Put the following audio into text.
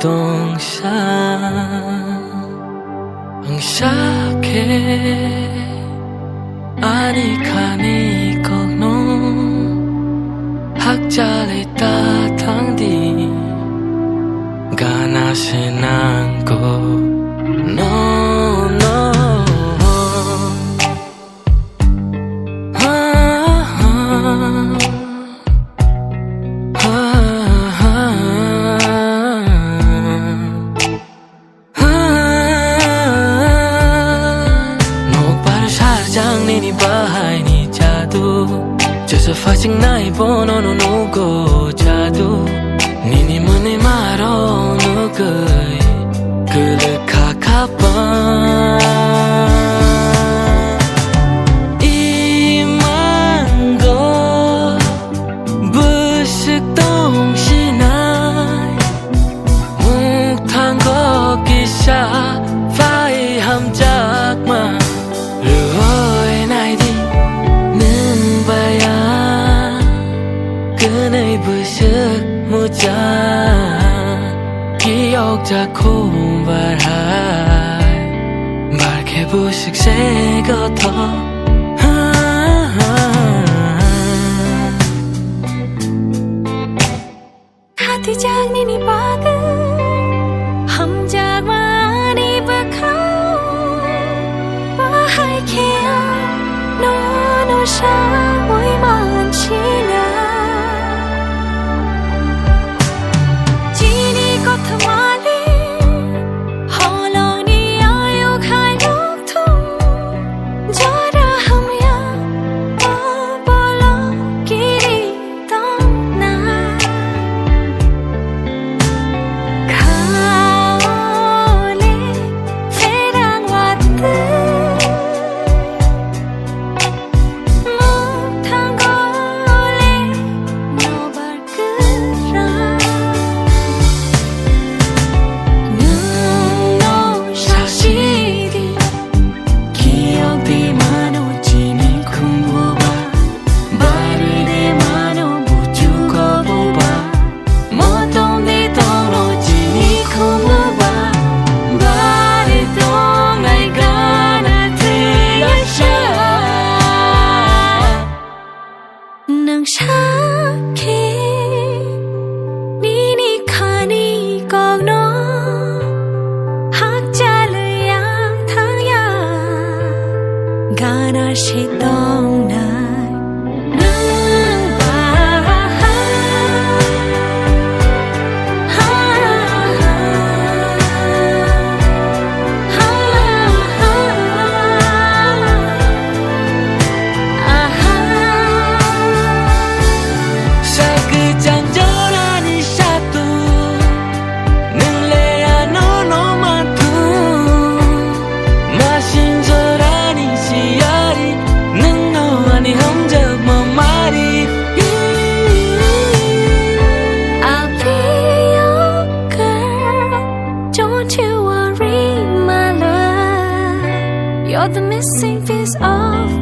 동상 응샤게 아니 가니 거노 학자리 따탕디 가나 신앙고 no no 장님이 바하니 자두 저서 파직 나이 번호는 누구 자두 니니 문이 말어 누구이 그를 카카방 이만고 부식 동시나이 묵탄 거기샤 파이 함작마 루어의 나이디 능봐야 그네 부식 무자 기억 잡고 말할 말게 부식 새거더 하트 장님이 박은 함작만이 박하 샤 모이만 치나 지니 같은 말이 홀로니 아유khai 녹통 저라 함야 어벌러 길이 떠나 가을에 세랑 왔듯 샤케 니니 카니 거노 학자를 양탕야 가나 시동나 You're the missing piece of